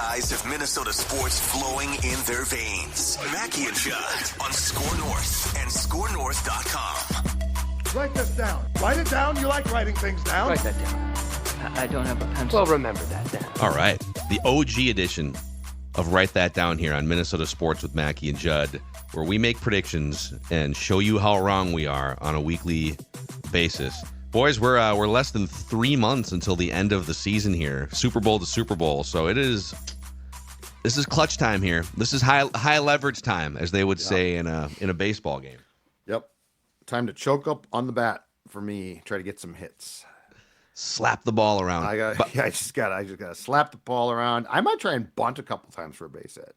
guys of Minnesota sports flowing in their veins. Mackie and Judd on SKOR North and SKORNorth.com. Write this down. Write it down. You like writing things down. Write that down. I don't have a pencil. Well, remember that then. All right. The OG edition of Write That Down here on Minnesota Sports with Mackie and Judd, where we make predictions and show you how wrong we are on a weekly basis. Boys, we're less than 3 months until the end of the season here, Super Bowl to Super Bowl. So this is clutch time here. This is high leverage time, as they would say in a baseball game. Yep, time to choke up on the bat for me. Try to get some hits. Slap the ball around. I just gotta slap the ball around. I might try and bunt a couple times for a base hit.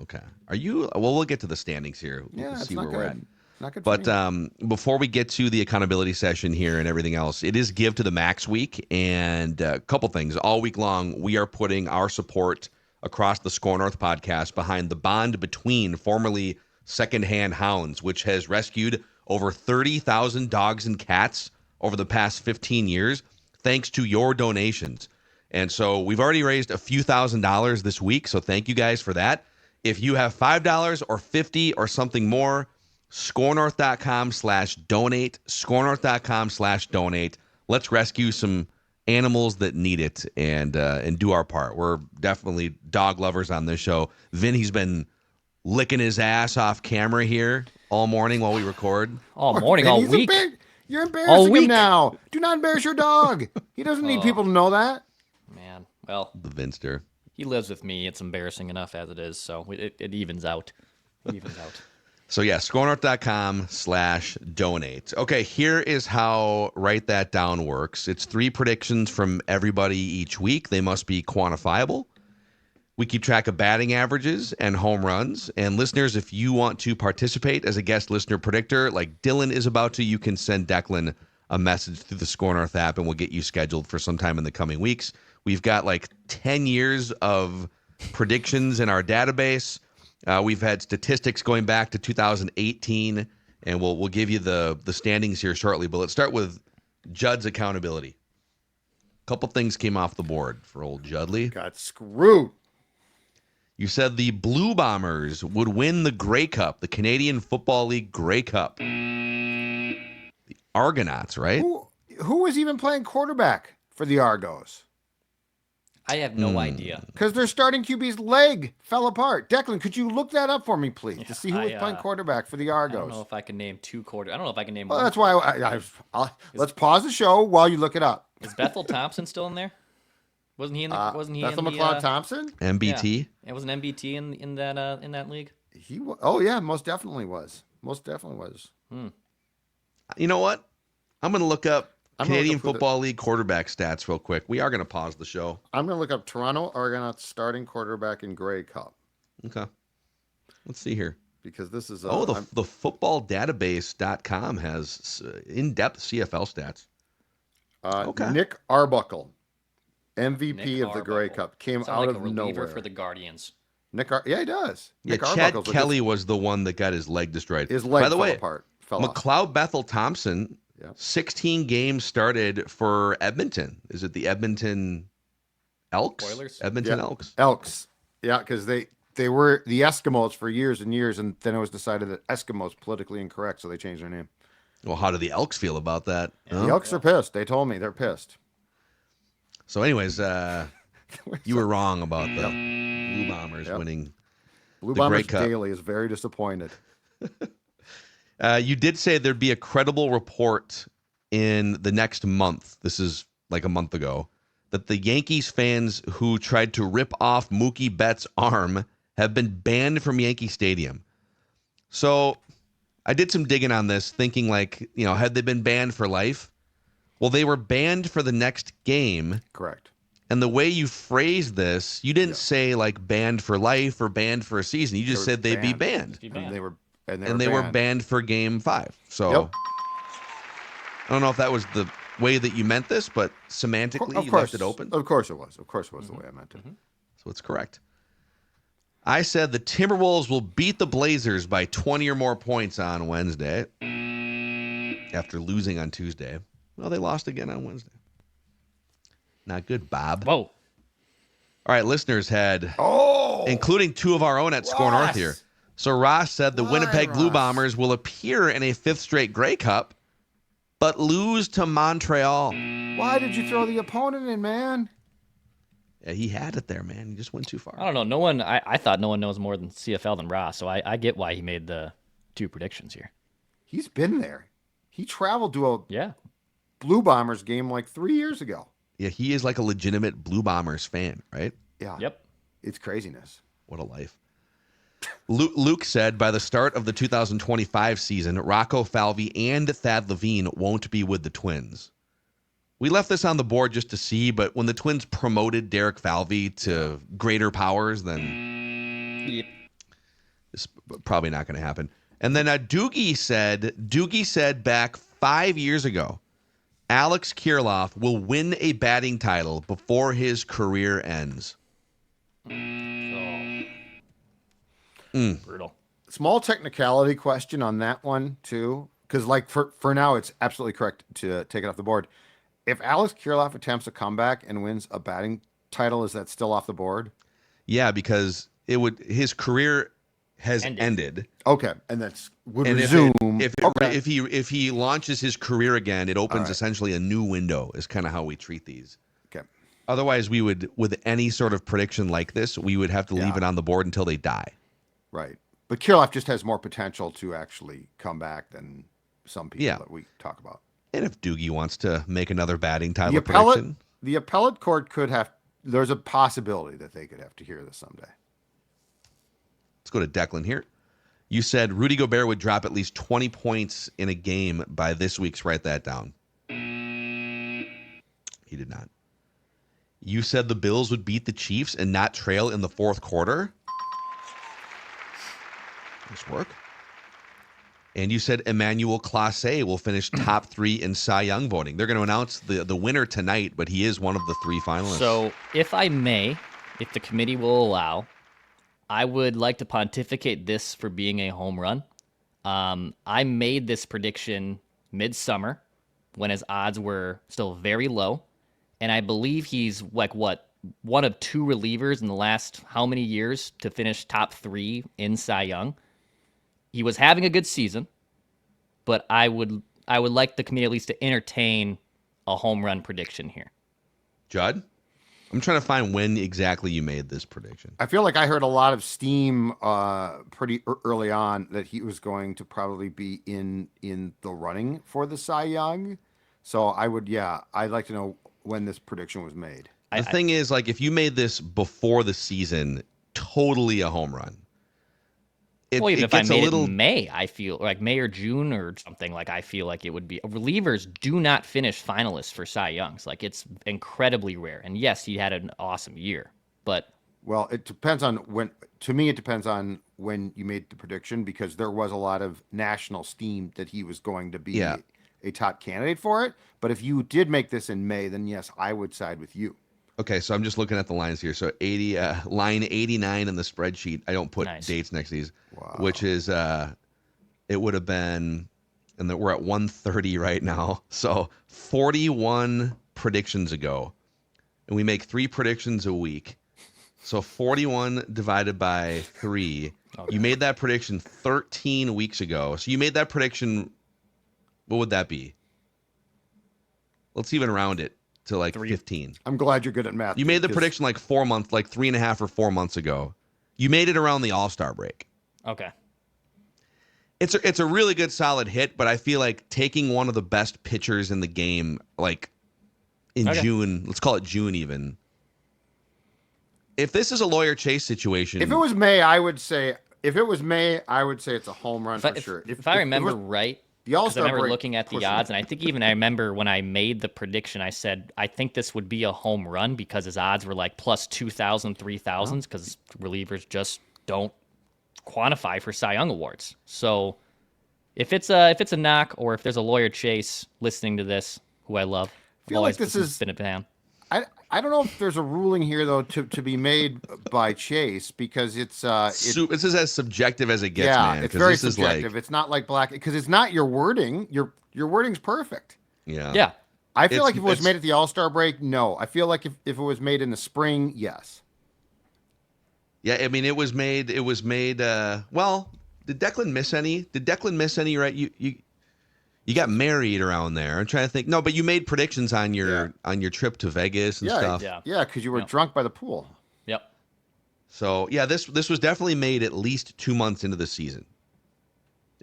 Okay. Are you? Well, we'll get to the standings here. Yeah, We'll it's see not where we're at. good. Not good. But for me. before we get to the accountability session here and everything else, it is Give to the Max week, and a couple things. All week long, we are putting our support across the SKOR North podcast behind the bond between formerly Secondhand Hounds, which has rescued over 30,000 dogs and cats over the past 15 years, thanks to your donations. And so we've already raised a few $1,000s this week, so thank you guys for that. If you have $5 or $50 or something more, SKORNorth.com/donate, SKORNorth.com/donate. Let's rescue some animals that need it and do our part. We're definitely dog lovers on this show. Vinny's been licking his ass off camera here all morning while we record. All morning, all week. You're All embarrassing week. him now. Do not embarrass your dog. He doesn't need people to know that. Man, well, The Vinster. he lives with me. It's embarrassing enough as it is, so it evens out. It evens out. So yeah, SKORNorth.com/donate. Okay, here is how Write That Down works. It's 3 predictions from everybody each week. They must be quantifiable. We keep track of batting averages and home runs. And listeners, if you want to participate as a guest listener predictor, like Dylan is about to, you can send Declan a message through the SKOR North app, and we'll get you scheduled for sometime in the coming weeks. We've got like 10 years of predictions in our database. We've had statistics going back to 2018, and we'll give you the standings here shortly. But let's start with Judd's accountability. A couple things came off the board for old Judley. Got screwed. You said the Blue Bombers would win the Grey Cup, the Canadian Football League Grey Cup. The Argonauts, right? Who was even playing quarterback for the Argos? I have no idea. Because their starting QB's leg fell apart. Declan, could you look that up for me, please, to see who was playing quarterback for the Argos? I don't know if I can name 2 quarters. I don't know if I can name Well, one. that's why let's pause the show while you look it up. Is Bethel Thompson still in there? Wasn't he in the? Wasn't he Bethel in the? McLeod Thompson? MBT. Yeah. It was an MBT in that league. Oh yeah, most definitely was. Most definitely was. You know what? I'm going to look up I'm gonna Canadian look up who Football League quarterback stats real quick. We are going to pause the show. I'm going to look up Toronto Argonauts starting quarterback in Grey Cup Okay. Let's see here. because this is the footballdatabase.com has in-depth CFL stats. Okay. Nick Arbuckle, MVP Nick of the Grey Arbuckle. Cup, came Sounds out like of a reliever nowhere. for the Guardians. Yeah, he does. Yeah, Nick Chad Arbuckle's a Kelly was the one that got his leg destroyed. His leg By the fell way, apart. Fell off. McLeod Bethel Thompson, Yeah. 16 games started for Edmonton. Is it the Edmonton Elks? Oilers? Edmonton Yeah. Elks. Elks. Yeah, because they were the Eskimos for years and years, and then it was decided that Eskimos politically incorrect, so they changed their name. Well, how do the Elks feel about that? The Elks are pissed. They told me they're pissed. So anyways, you were wrong about the Blue Bombers winning. Blue the Bombers Grey Cup. Daily is very disappointed. You did say there'd be a credible report in the next month. This is like a month ago. That the Yankees fans who tried to rip off Mookie Betts' arm have been banned from Yankee Stadium. So I did some digging on this, thinking like, had they been banned for life? Well, they were banned for the next game. Correct. And the way you phrased this, you didn't say like banned for life or banned for a season. You just said they'd be banned. And They were banned for game 5. So I don't know if that was the way that you meant this, but semantically you left it open. Of course it was. Of course it was the way I meant it. So it's correct. I said the Timberwolves will beat the Blazers by 20 or more points on Wednesday after losing on Tuesday. Well, they lost again on Wednesday. Not good, Bob. Whoa. All right, listeners had, including two of our own at SKOR North here. So Ross said the Winnipeg Blue Bombers will appear in a 5th straight Grey Cup, but lose to Montreal. Why did you throw the opponent in, man? Yeah, he had it there, man. He just went too far. I don't know. I thought no one knows more than CFL than Ross, so I get why he made the 2 predictions here. He's been there. He traveled to a Yeah. Blue Bombers game like 3 years ago. Yeah, he is like a legitimate Blue Bombers fan, right? Yeah. Yep. It's craziness. What a life. Luke said by the start of the 2025 season, Rocco Falvey and Thad Levine won't be with the Twins. We left this on the board just to see, but when the Twins promoted Derek Falvey to greater powers, then it's probably not going to happen. And then Doogie said back 5 years ago, Alex Kirilloff will win a batting title before his career ends. Brutal. Small technicality question on that one too, because like for now it's absolutely correct to take it off the board. If Alex Kirilloff attempts a comeback and wins a batting title, is that still off the board? Yeah, because his career has ended. Okay, and would and resume. If he launches his career again, it opens essentially a new window. Is kind of how we treat these. Okay. Otherwise, we would, with any sort of prediction like this, we would have to leave it on the board until they die. Right. But Kirilloff just has more potential to actually come back than some people that we talk about. And if Doogie wants to make another batting title prediction, the appellate court could have. There's a possibility that they could have to hear this someday. let's go to Declan here. You said Rudy Gobert would drop at least 20 points in a game by this week's Write That Down. He did not. You said the Bills would beat the Chiefs and not trail in the fourth quarter. Nice work. And you said Emmanuel Clase will finish top 3 in Cy Young voting. They're going to announce the winner tonight, but he is one of the 3 finalists. So, if I may, if the committee will allow, I would like to pontificate this for being a home run. I made this prediction midsummer when his odds were still very low. And I believe he's like, one of 2 relievers in the last how many years to finish top 3 in Cy Young. He was having a good season, but I would like the committee at least to entertain a home run prediction here. Judd? I'm trying to find when exactly you made this prediction. I feel like I heard a lot of steam pretty early on that he was going to probably be in the running for the Cy Young. So I'd like to know when this prediction was made. The thing is, like, if you made this before the season, totally a home run. Even if I made it in May, I feel like May or June or something, like I feel like it would be. Relievers do not finish finalists for Cy Youngs. Like, it's incredibly rare. And yes, he had an awesome year, but well, it depends on when. To me, it depends on when you made the prediction, because there was a lot of national steam that he was going to be a top candidate for it. But if you did make this in May, then yes, I would side with you. Okay, so I'm just looking at the lines here. So line 89 in the spreadsheet. I don't put dates next to these, which is it would have been, and we're at 130 right now. So 41 predictions ago, and we make 3 predictions a week. So 41 divided by 3. Okay. You made that prediction 13 weeks ago. So you made that prediction. What would that be? Let's even round it to like 15. I'm glad you're good at math. You made the prediction like 4 months, like 3.5 or 4 months ago. You made it around the All-Star break. Okay. It's a really good solid hit, but I feel like taking one of the best pitchers in the game, like in June, let's call it June even. If this is a Lawyer Chase situation. If it was May, I would say it's a home run for sure. If I remember right, the All-Star I remember break, looking at the odds, and I think even I remember when I made the prediction, I said, I think this would be a home run because his odds were like plus 2,000, 3,000, because relievers just don't quantify for Cy Young awards. So if it's a knock, or if there's a Lawyer Chase listening to this, who I love, I feel like this has been a fan. I don't know if there's a ruling here though to be made by Chase, because it's this is as subjective as it gets, man. It's very subjective. It's not like black, because it's not your wording. Your wording's perfect. Yeah. I feel like if it was made at the All-Star break, no. I feel like if it was made in the spring, yes. Yeah, I mean, it was made. Well, did Declan miss any? Right, you got married around there. I'm trying to think. No, but you made predictions on your trip to Vegas and stuff. Yeah, because you were drunk by the pool. Yep. So yeah, this was definitely made at least 2 months into the season.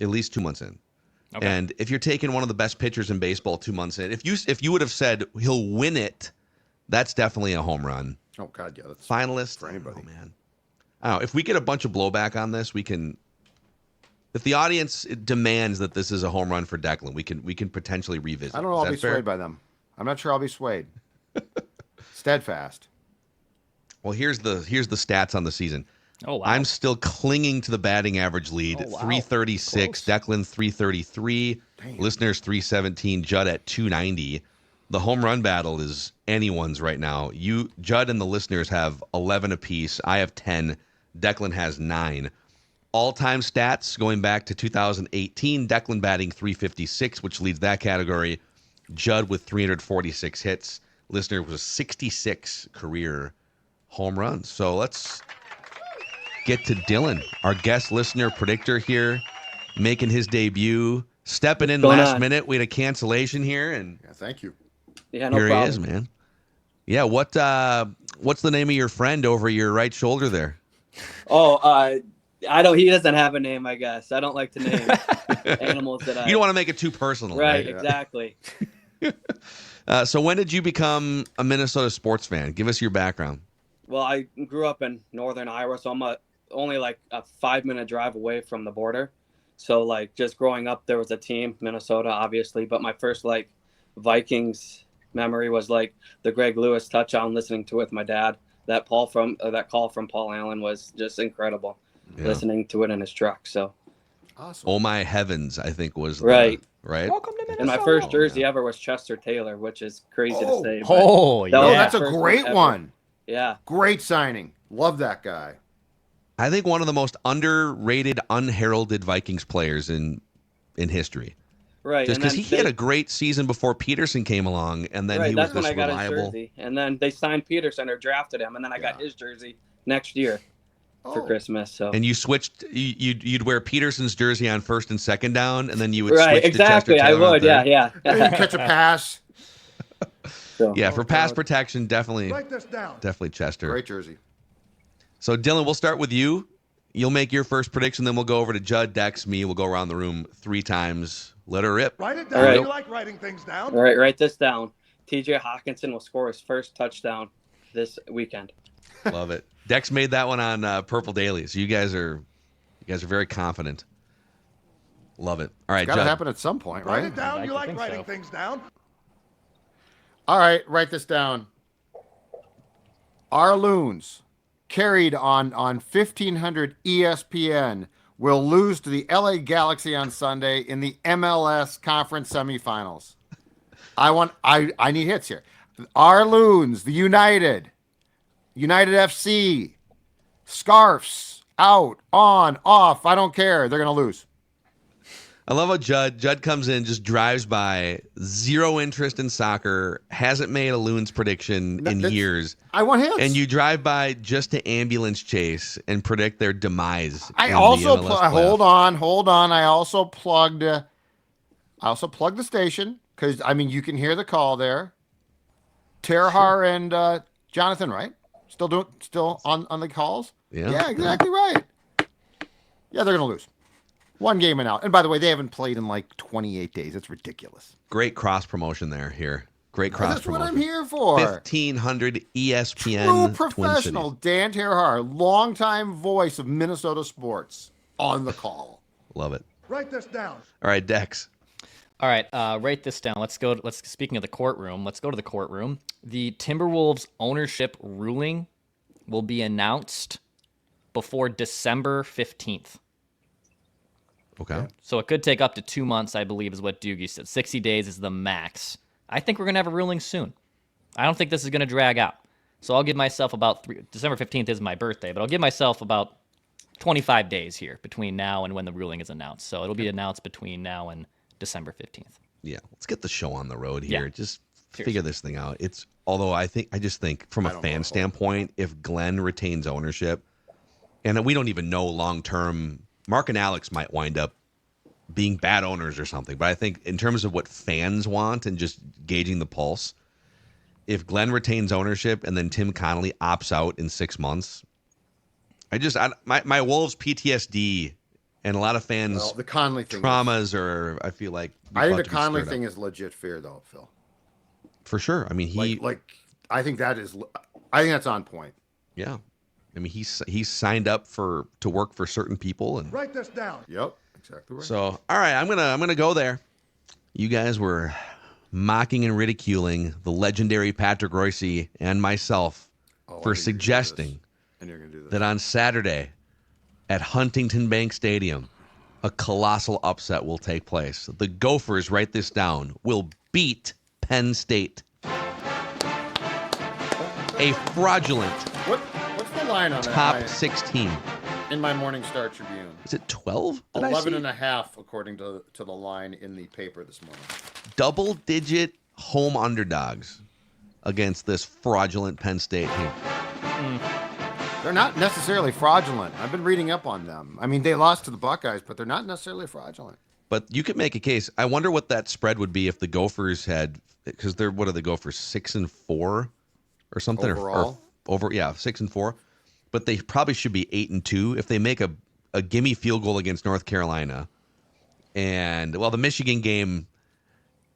At least 2 months in. Okay. And if you're taking one of the best pitchers in baseball 2 months in, if you would have said he'll win it, that's definitely a home run. Oh God, yeah, that's Finalist for anybody. Oh man, I don't know. If we get a bunch of blowback on this, we can. If the audience demands that this is a home run for Declan, we can potentially revisit. I don't know. I'll be swayed by them. I'm not sure I'll be swayed. Steadfast. Well, here's the stats on the season. Oh wow. I'm still clinging to the batting average lead. Oh, wow. 336, Close. Declan 333, listeners 317, Judd at 290. The home run battle is anyone's right now. Judd and the listeners have 11 apiece. I have 10. Declan has 9. All-time stats going back to 2018, Declan batting 356, which leads that category. Judd with 346 hits. Listener was 66 career home runs. So let's get to Dylan, our guest listener predictor here, making his debut, stepping in last minute. We had a cancellation here, and thank you. Yeah, no here problem. he is, man. Yeah, what's the name of your friend over your right shoulder there? Oh, I don't. He doesn't have a name, I guess. I don't like to name animals that You don't want to make it too personal, Right, right? exactly. So when did you become a Minnesota sports fan? Give us your background. Well, I grew up in northern Iowa, so I'm only like a 5-minute drive away from the border. So like just growing up, there was a team, Minnesota, obviously. But my first like Vikings memory was like the Greg Lewis touchdown, listening to it with my dad. That call from Paul Allen was just incredible. Yeah. Listening to it in his truck. So Awesome. Oh My Heavens, I think was Right. Right. Welcome to Minnesota. and my first jersey ever was Chester Taylor, which is crazy to say. But Oh that yeah. was that's my a first great ever. one. Yeah. Great signing. Love that guy. I think one of the most underrated, unheralded Vikings players in history. Right. Just and because then he had a great season before Peterson came along, and then right, he was that's when this I got reliable. his jersey. And then they signed Peterson or drafted him, and then I got his jersey next year for Christmas. So And you switched. You'd wear Peterson's jersey on first and second down, and then you would right, switch exactly. to Chester I Taylor on would, third. yeah. You catch a pass. So, Yeah, for pass protection, definitely Write this down. Chester. Great jersey. So Dylan, we'll start with you. You'll make your first prediction, then we'll go over to Judd, Dex, me. We'll go around the room 3 times. Let her rip. Write it down. All right. You like writing things down. all right, write this down. TJ Hawkinson will score his first touchdown this weekend. Love it. Dex made that one on Purple Daily, so you guys are very confident. Love it. All right, Got to Judd. happen at some point, Write right? it down. I You like think writing so. things down. All right, write this down. Our Loons, carried on 1500 ESPN, will lose to the LA Galaxy on Sunday in the MLS Conference Semifinals. I need hits here. Our Loons, the United FC, scarfs, out, on, off. I don't care. They're gonna lose. I love how Judd comes in, just drives by, zero interest in soccer, hasn't made a Loons prediction in years. I want hits. And you drive by just to ambulance chase and predict their demise. I in also the MLS playoffs. hold on. I also plugged the station because you can hear the call there. Terhar and Jonathan, right? Still on the calls. Yeah. Exactly right. Yeah, they're gonna lose. 1 game and out. And by the way, they haven't played in like 28 days. It's ridiculous. Great cross promotion there. Great cross That's promotion. what I'm here for. 1500 ESPN. True Twin professional Cities. Dan Terhar, longtime voice of Minnesota sports, on the call. Love it. Write this down. All right, Dex. All right, write this down. Speaking of the courtroom, let's go to the courtroom. The Timberwolves ownership ruling will be announced before December 15th. Okay. So it could take up to 2 months, I believe, is what Doogie said. 60 days is the max. I think we're going to have a ruling soon. I don't think this is going to drag out. So I'll give myself about December 15th is my birthday, but I'll give myself about 25 days here between now and when the ruling is announced. So it'll be announced between now and December 15th. Yeah. Let's get the show on the road here. Yeah. Just Seriously. figure this thing out. Although I just think from a fan standpoint, if Glenn retains ownership, And we don't even know long term. Mark and Alex might wind up being bad owners or something. But I think in terms of what fans want and just gauging the pulse, if Glenn retains ownership and then Tim Connolly opts out in 6 months, my Wolves PTSD and a lot of fans the Conley thing traumas are, I feel like, I think the Conley thing is legit fear though, Phil. For sure. I mean, I think that's on point. Yeah. I mean, he's signed up to work for certain people and Write this down. Yep, exactly right. So, all right, I'm gonna go there. You guys were mocking and ridiculing the legendary Patrick Royce and myself for suggesting that on Saturday at Huntington Bank Stadium, a colossal upset will take place. The Gophers, write this down, will beat Penn State. A fraudulent What's the line on top 16. In my Morning Star Tribune. Is it 12? 11 and a half, according to the line in the paper this morning. Double-digit home underdogs against this fraudulent Penn State team. They're not necessarily fraudulent. I've been reading up on them. I mean, they lost to the Buckeyes, but they're not necessarily fraudulent. But you could make a case. I wonder what that spread would be if the Gophers had, because what are the Gophers, 6-4 or something? Overall? Or 6-4. But they probably should be 8-2 if they make a gimme field goal against North Carolina. And the Michigan game,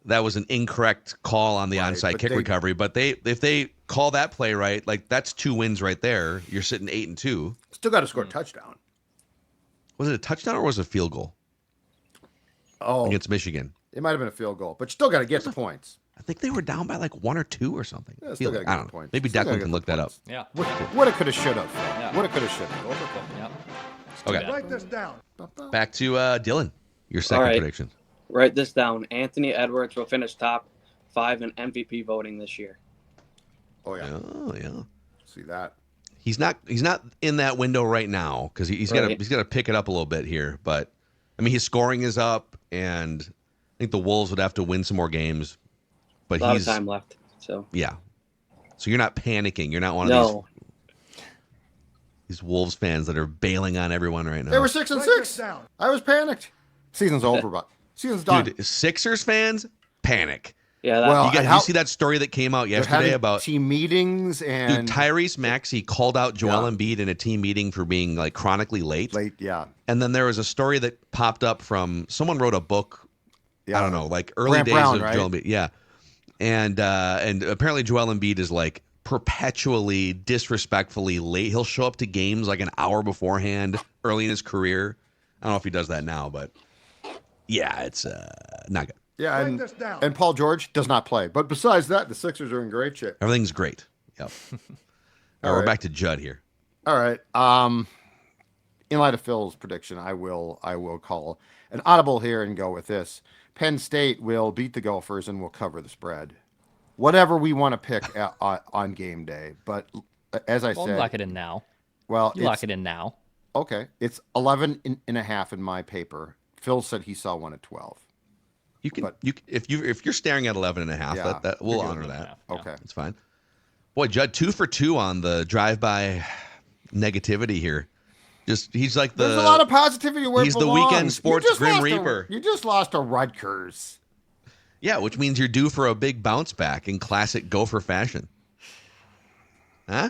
that was an incorrect call on the onside kick recovery. But if they call that play right, like that's 2 wins right there. You're sitting 8-2. Still got to score a touchdown. Was it a touchdown or was it a field goal? Oh, against Michigan. It might have been a field goal, but you still got to get the points. I think they were down by like 1 or 2 or something. Yeah, I don't know. Maybe Declan can look that up. Yeah. What it could have, should have. Yeah. What it could have, should have. Yeah. Okay. Write this down. Back to Dylan. Your second prediction. Write this down. Anthony Edwards will finish top 5 in MVP voting this year. Oh yeah. Oh yeah. See that. He's not in that window right now because he's got to pick it up a little bit here. But I mean, his scoring is up, and I think the Wolves would have to win some more games. But a lot of time left. So yeah. So you're not panicking. You're not one of these Wolves fans that are bailing on everyone right now. They were 6-6. I was panicked. Season's over, but season's done. Dude, Sixers fans panic. Yeah. You see that story that came out yesterday about team meetings and Tyrese Maxey called out Joel Embiid in a team meeting for being like chronically late. Yeah. And then there was a story that popped up from someone wrote a book. Yeah. I don't know, like early Grant days Brown, of right? Joel Embiid. Yeah. And apparently Joel Embiid is like perpetually disrespectfully late. He'll show up to games like an hour beforehand early in his career. I don't know if he does that now, but yeah, it's not good. Yeah, and Paul George does not play. But besides that, the Sixers are in great shape. Everything's great. Yep. All right, we're back to Judd here. All right. In light of Phil's prediction, I will call an audible here and go with this. Penn State will beat the Gophers and will cover the spread. Whatever we want to pick on game day. But as I said... lock it in now. Well, lock it in now. Okay. It's 11 and a half in my paper. Phil said he saw one at 12. You can, if you're staring at 11 and a half, that we'll honor that. Yeah. Okay. It's fine. Boy, Judd, 2 for 2 on the drive-by negativity here. He's like there's a lot of positivity where he's the weekend sports Grim Reaper. You just lost to Rutgers. Yeah, which means you're due for a big bounce back in classic Gopher fashion. Huh?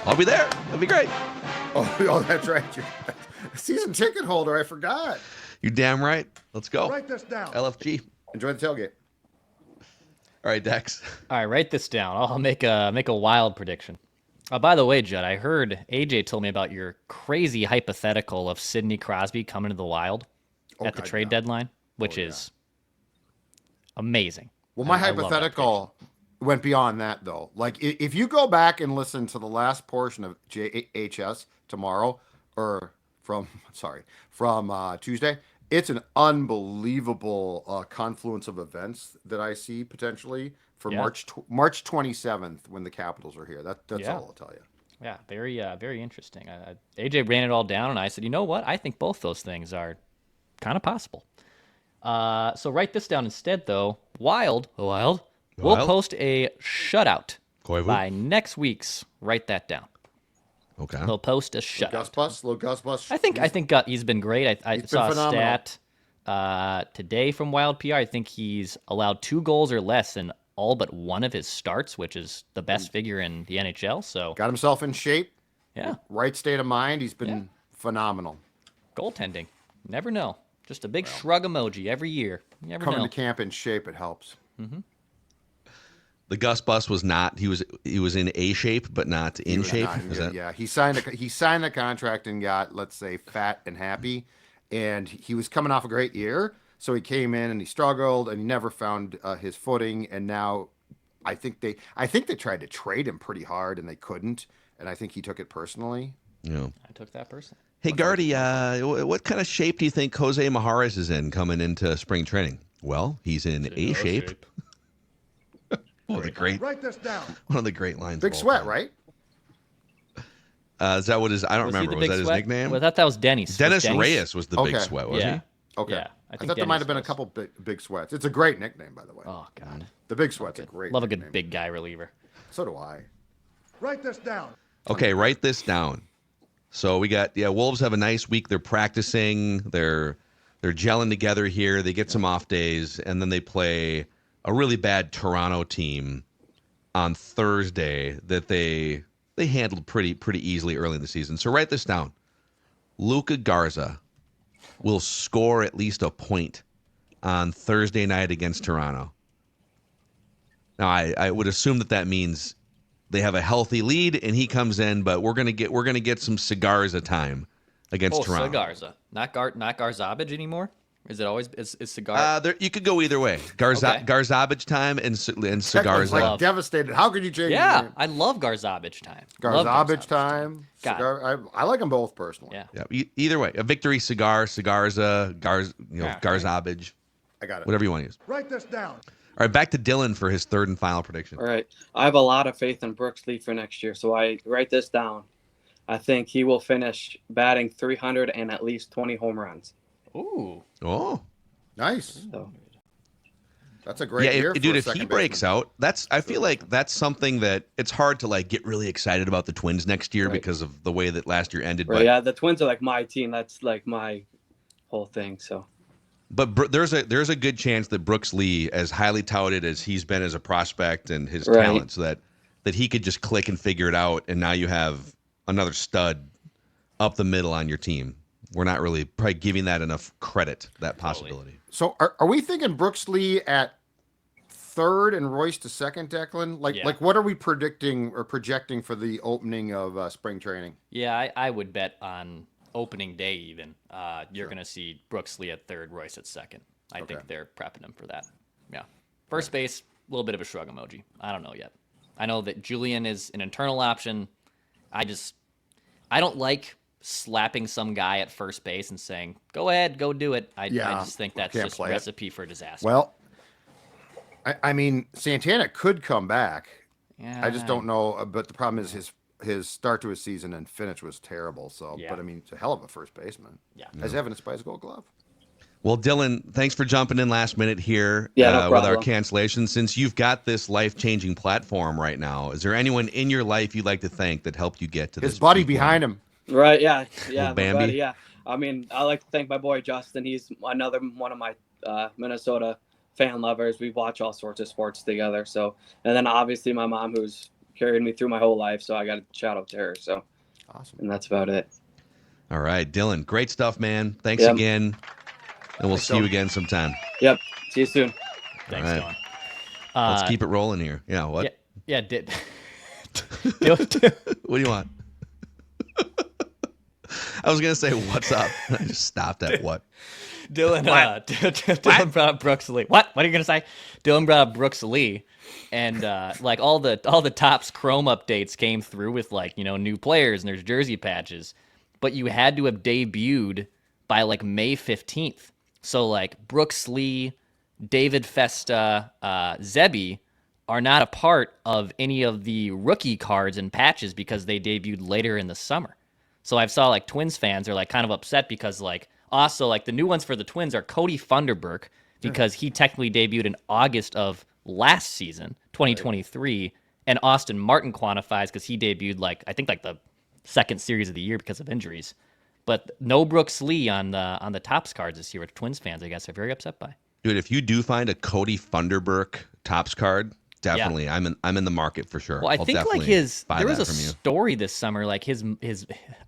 I'll be there. That'll be great. Oh, that's right. You're a season ticket holder. I forgot. You're damn right. Let's go. Write this down. LFG. Enjoy the tailgate. All right, Dex. All right, write this down. I'll make a wild prediction. By the way, Judd, I heard AJ told me about your crazy hypothetical of Sidney Crosby coming to the Wild at the trade deadline, which is amazing. Well, my hypothetical went beyond that, though. Like, if you go back and listen to the last portion of JHS tomorrow, or from Tuesday, it's an unbelievable confluence of events that I see potentially for March 27th when the Capitals are here. That's all I'll tell you. Yeah, very interesting. AJ ran it all down, and I said, you know what? I think both those things are kind of possible. So write this down instead, though. Wild will post a shutout by next week's. Write that down. Okay. He'll post a shutout. Little Gus Bus. I think he's been great. I He's saw been a phenomenal. stat today from Wild PR. I think he's allowed 2 goals or less in all but one of his starts, which is the best figure in the NHL. So Got himself in shape. yeah, Right state of mind. He's been phenomenal. goaltending. Never know. Just a big shrug emoji every year. You never Coming know. to camp in shape, it helps. The Gus Bus was not. He was in A shape, but not in was shape. not in Is good- that? Yeah, he signed the contract and got, let's say, fat and happy, and he was coming off a great year. So he came in and he struggled and he never found his footing. And now, I think they tried to trade him pretty hard and they couldn't. And I think he took it personally. Yeah. I took that person. Hey, Gardy, what kind of shape do you think Jose Maharis is in coming into spring training? Well, he's in A shape. One of the great Write this down. lines. Big of all Sweat, time. right? Is that what his? I don't Was he remember. the Was Big that his Sweat? nickname? Well, I thought that was Denny's. Dennis Was Reyes was the Big Okay. Sweat, wasn't Yeah. Okay. Yeah, I think thought there might have been a Dennis couple big Sweats. It's a great nickname, by the way. Oh God, The Big Sweat's a great love a nickname. good big guy reliever. So do I. Write this down. he? Okay, write this down. So we got Wolves have a nice week. They're practicing. They're gelling together here. They get some off days, and then they play a really bad Toronto team on Thursday that they handled pretty easily early in the season. So write this down. Luka Garza will score at least a point on Thursday night against Toronto. Now I would assume that means they have a healthy lead and he comes in, but we're gonna get some cigars of time against Toronto. Garza, not Garzabage anymore. Is it always is cigar? You could go either way. Garzabage time and Declan's cigars. like devastated. How could you change his yeah, name? I love Garzabage time. Love Garzabage time. God. Cigar, I like them both personally. Yeah. Either way, a victory cigar, Cigarza, Yeah. Garzabage, I got it. whatever you want to use. Write this down. All right, back to Dylan for his third and final prediction. All right. I have a lot of faith in Brooks Lee for next year, so I write this down. I think he will finish batting 300 and at least 20 home runs. Ooh. Oh, Nice. So, That's a great year. dude. If he breaks out, I feel like that's something that it's hard to like get really excited about the Twins next year Right. because of the way that last year ended. right, But yeah, the Twins are like my team. That's like my whole thing. So, there's a good chance that Brooks Lee, as highly touted as he's been as a prospect and his Right. talents, that he could just click and figure it out, and now you have another stud up the middle on your team. We're not really probably giving that enough credit, that possibility. So are we thinking Brooks Lee at third and Royce to second, Declan? Like what are we predicting or projecting for the opening of spring training? Yeah, I would bet on opening day even. You're going to see Brooks Lee at third, Royce at second. I think they're prepping him for that. Yeah. First base, a little bit of a shrug emoji. I don't know yet. I know that Julian is an internal option. I don't like slapping some guy at first base and saying, go ahead, go do it. I just think that's can't just play it. recipe for disaster. Well, I mean, Santana could come back. yeah, I just don't know. But the problem is his start to his season and finish was terrible. So, Yeah. but I mean, it's a hell of a first baseman. Yeah. As evidenced by his Gold Glove. Well, Dylan, thanks for jumping in last minute here Yeah, no with our problem. cancellation. Since you've got this life-changing platform right now, is there anyone in your life you'd like to thank that helped you get to His this buddy point? behind him. right, yeah, my Bambi? buddy, yeah. I mean, I like to thank my boy Justin. He's another one of my Minnesota fan lovers. We watch all sorts of sports together. So, and then obviously my mom, who's carried me through my whole life. So I got to shout out to her. So, Awesome. and that's about it. All right, Dylan, great stuff, man. Thanks Yep. again, and we'll see you again sometime. Yep. See you soon. Thanks, All right. Dylan. Let's keep it rolling here. Yeah, what? Yeah, did. What do you want? I was gonna say what's up. I just stopped at what. Dylan, Dylan brought up Brooks Lee. What are you gonna say? Dylan brought up Brooks Lee, and like all the Topps Chrome updates came through with like new players and there's jersey patches, but you had to have debuted by like May 15th. So like Brooks Lee, David Festa, Zebi are not a part of any of the rookie cards and patches because they debuted later in the summer. So I saw like Twins fans are like kind of upset because like also like the new ones for the Twins are Cody Funderburk because he technically debuted in August of last season, 2023, and Austin Martin quantifies because he debuted like I think like the second series of the year because of injuries. But no Brooks Lee on the Topps cards this year, which Twins fans, I guess, are very upset by. Dude, if you do find a Cody Funderburk Topps card, definitely, I'm in the market for sure. Well, I I'll think like there was a story this summer, like his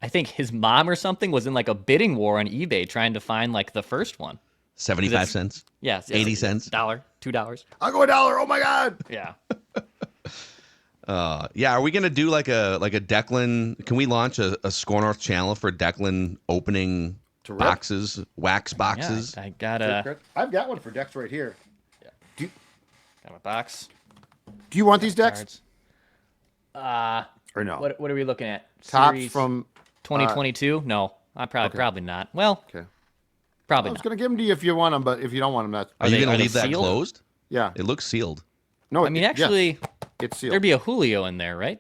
I think his mom or something was in like a bidding war on eBay trying to find like the first one. 75 cents. Yeah, 80 cents. $1, $2. I'll go $1. Oh my God. Yeah. Are we gonna do like a Declan? Can we launch a SKOR North channel for Declan opening boxes, wax boxes? Yeah, I got I've got one for Dex right here. got my box. Do you want these decks? Or no? What are we looking at? Tops Series from 2022? No, I probably not. Well, Okay. probably I was not. going to give them to you if you want them, but if you don't want them, that's Are you they- gonna are they leave that sealed? closed? yeah. It looks sealed. No, I mean, yes, actually, it's sealed. there'd be a Julio in there, right?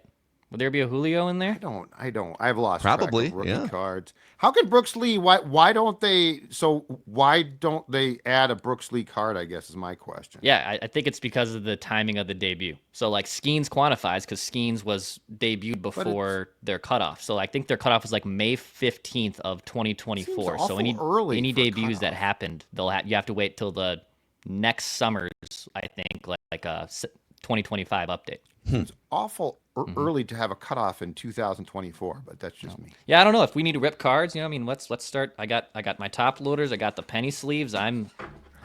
Would there be a Julio in there? I don't. I've lost Probably, track of rookie yeah. cards. How can Brooks Lee? Why don't they? So why don't they add a Brooks Lee card? I guess is my question. Yeah, I think it's because of the timing of the debut. So like Skeens quantifies because Skeens was debuted before their cutoff. So I think their cutoff was like May 15th of 2024. Seems So awful early any for a debuts that cutoff. happened, you have to wait till the next summer's, I think, like a 2025 update. It's awful early to have a cutoff in 2024, but that's just me. Yeah, I don't know if we need to rip cards. I mean, let's start. I got my top loaders. I got the penny sleeves. I'm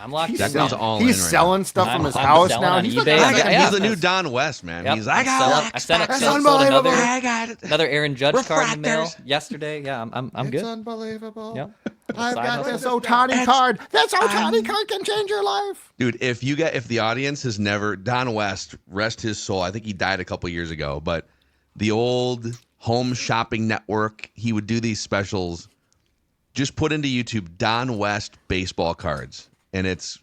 locked in. Declan's all in He's right selling stuff from his I'm house selling now. on He's eBay. He's the Yeah. new Don West, man. Yep, He's I I got sent That's sold unbelievable. I got it. another Aaron Judge card in the mail Refractors. yesterday. Yeah, I'm It's good. unbelievable. Yep. I've Side got hustle. this Otani card. This Otani card can change your life. Dude, if the audience has never Don West, rest his soul. I think he died a couple years ago, but the old home shopping network, he would do these specials. Just put into YouTube Don West baseball cards, and it's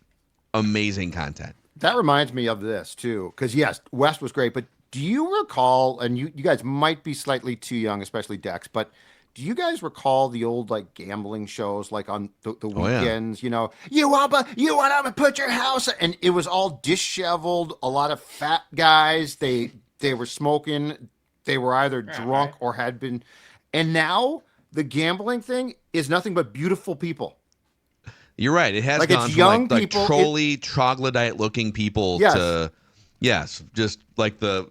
amazing content. That reminds me of this too, because yes, West was great. But do you recall? And you guys might be slightly too young, especially Dex, but. Do you guys recall the old like gambling shows, like on the weekends? Yeah. You know, you want to put your house, and it was all disheveled. A lot of fat guys. They were smoking. They were either drunk or had been. And now the gambling thing is nothing but beautiful people. You're right. It has Like, gone it's from young like people, trolley, troglodyte-looking people Yes. to, just like the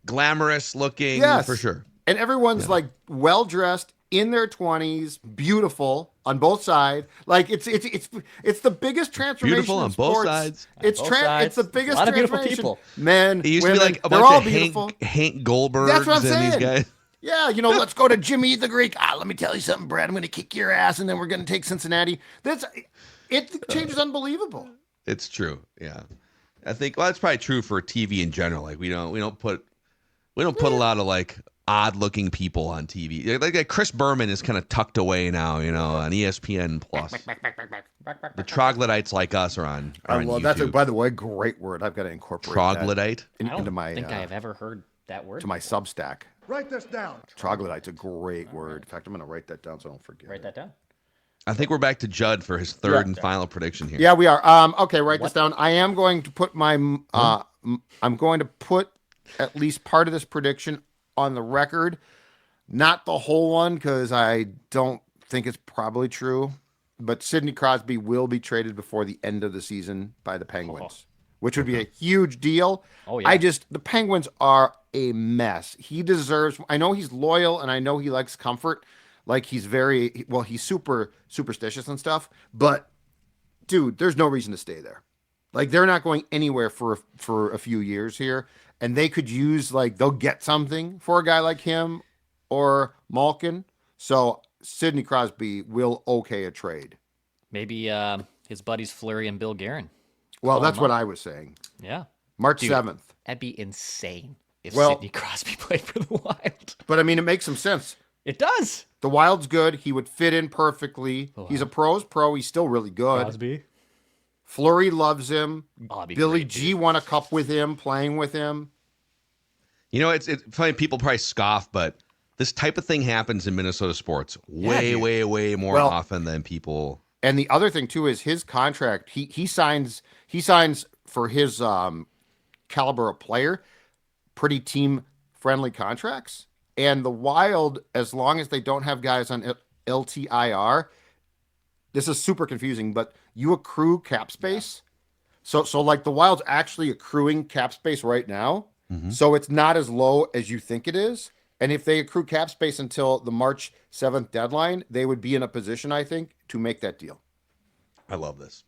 glamorous looking, Yes, for sure. And everyone's like well dressed in their 20s, beautiful on both sides. Like it's the biggest transformation. Beautiful in on both sports. sides. It's On both sides. It's the biggest A lot of beautiful transformation. people. Men, It used women, to be like a they're bunch all of beautiful. Hank Goldbergs That's what I'm and these saying. guys. Yeah, let's go to Jimmy the Greek. Let me tell you something, Brad. I'm going to kick your ass, and then we're going to take Cincinnati. It changes unbelievable. It's true. Yeah. I think it's probably true for TV in general. Like we don't put a lot of like odd looking people on TV. Like Chris Berman is kind of tucked away now, on ESPN Plus. The troglodytes like us are on. I on love YouTube. that's by the way, great word. I've got to incorporate Troglodyte. that I don't into my think I have ever heard that word. to my Substack. Write this down. Troglodyte's a great word. In fact, I'm going to write that down so I don't forget. Write that down. I think we're back to Judd for his third and final prediction here. Yeah, we are. Okay, write this down. I am going to put my. I'm going to put at least part of this prediction on the record, not the whole one because I don't think it's probably true. But Sidney Crosby will be traded before the end of the season by the Penguins, which would be a huge deal. Oh, yeah. The Penguins are a mess. He deserves. I know he's loyal and I know he likes comfort. Like he's he's super superstitious and stuff, but dude, there's no reason to stay there. Like they're not going anywhere for a few years here, and they could use they'll get something for a guy like him or Malkin. So Sidney Crosby will okay a trade. Maybe his buddies Fleury and Bill Guerin. Well, Call that's him what up. I was saying. Yeah. March Dude. 7th. That'd be insane if Well- Sidney Crosby played for the Wild. But I mean, it makes some sense. It does. The Wild's good. He would fit in perfectly. He's a pro's pro. He's still really good. Crosby. Fleury loves him. Oh, that'd be Billy great, G dude. won a cup with him, playing with him. It's funny. People probably scoff, but this type of thing happens in Minnesota sports way, dude. way more Well- often than people. And the other thing too is his contract. He signs for his caliber of player, pretty team friendly contracts. And the Wild, as long as they don't have guys on LTIR, this is super confusing, but you accrue cap space. So like the Wild's actually accruing cap space right now. So it's not as low as you think it is. And if they accrue cap space until the March 7th deadline, they would be in a position, I think, to make that deal. I love this.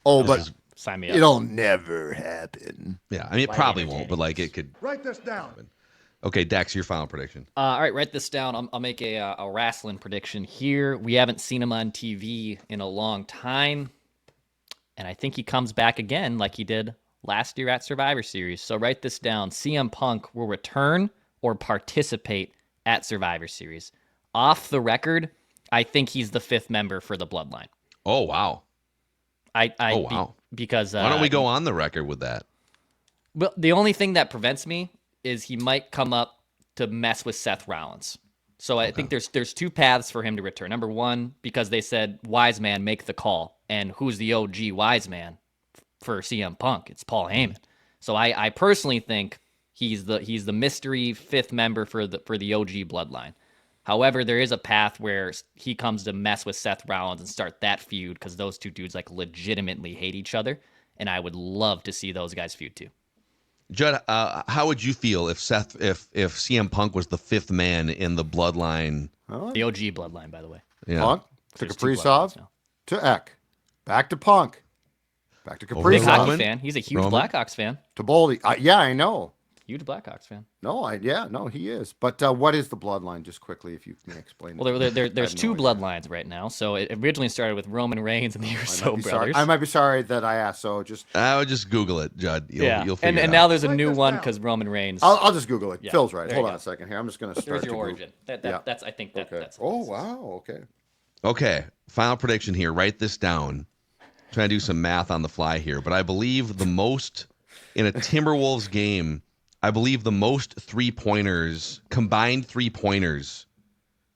Oh, but sign me up. it'll never happen. Yeah, I mean, it probably won't, but like it could. Write this down. Okay, Dax, your final prediction. All right, write this down. I'll make a wrestling prediction here. We haven't seen him on TV in a long time, and I think he comes back again like he did last year at Survivor Series. So write this down. CM Punk will return or participate at Survivor Series. Off the record, I think he's the 5th member for the Bloodline. Oh, wow. Because why don't we go on the record with that? Well, the only thing that prevents me is he might come up to mess with Seth Rollins. So I think there's 2 paths for him to return. Number one, because they said wise man make the call, and who's the OG wise man for CM Punk? It's Paul Heyman. So I personally think he's the mystery 5th member for the OG bloodline. However, there is a path where he comes to mess with Seth Rollins and start that feud because those 2 dudes like legitimately hate each other, and I would love to see those guys feud too. Judd, how would you feel if CM Punk was the 5th man in the bloodline? The OG bloodline, by the way. Yeah. Punk to Kaprizov to Eck, back to Punk, back to Big Kaprizov hockey fan. He's a huge Roman? Blackhawks fan. to Boldy. Yeah, I know. Huge Blackhawks fan. No, he is. But what is the bloodline? Just quickly, if you can explain. Well, there's I have 2 no idea. bloodlines right now. So it originally started with Roman Reigns and the Uso brothers. I might be sorry that I asked. So just I would just Google it, Judd. You'll figure and it out. now there's a Write new this one down. because Roman Reigns. I'll just Google it. Yeah, Phil's right. there Hold you on go. a second here. I'm just gonna start. There's to your Google. origin. Yeah. That's I think Okay. that's. Oh what this is. wow. Okay. Okay, final prediction here. Write this down. Trying to do some math on the fly here, but I believe the most in a Timberwolves game, I believe the most combined 3-pointers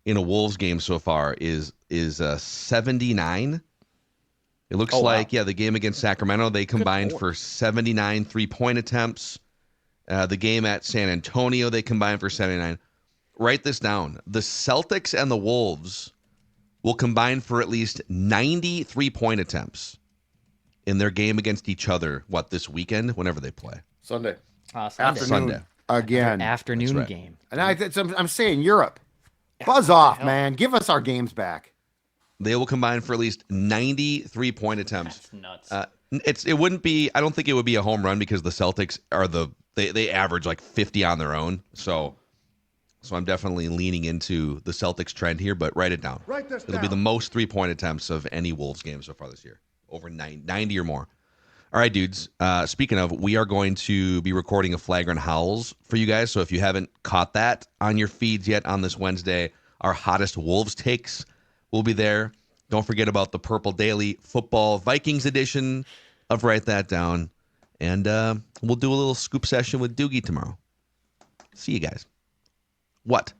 in a Wolves game so far is 79. It looks like the game against Sacramento, they combined for 79 3-point attempts. The game at San Antonio, they combined for 79. Write this down. The Celtics and the Wolves will combine for at least 90 3-point attempts in their game against each other, this weekend, whenever they play. Sunday. Sunday. Sunday. Again. Afternoon right. game. And I'm saying Europe. Buzz off, man. Give us our games back. They will combine for at least 90 3-point attempts. That's nuts. It wouldn't be. I don't think it would be a home run because the Celtics are they average like 50 on their own. So I'm definitely leaning into the Celtics trend here. But write it down. Write this It'll be the down. most 3-point attempts of any Wolves game so far this year, over 90 or more. All right, dudes. Speaking of, we are going to be recording a Flagrant Howls for you guys. So if you haven't caught that on your feeds yet on this Wednesday, our hottest Wolves takes will be there. Don't forget about the Purple Daily Football Vikings edition of Write That Down. And we'll do a little scoop session with Doogie tomorrow. See you guys. What?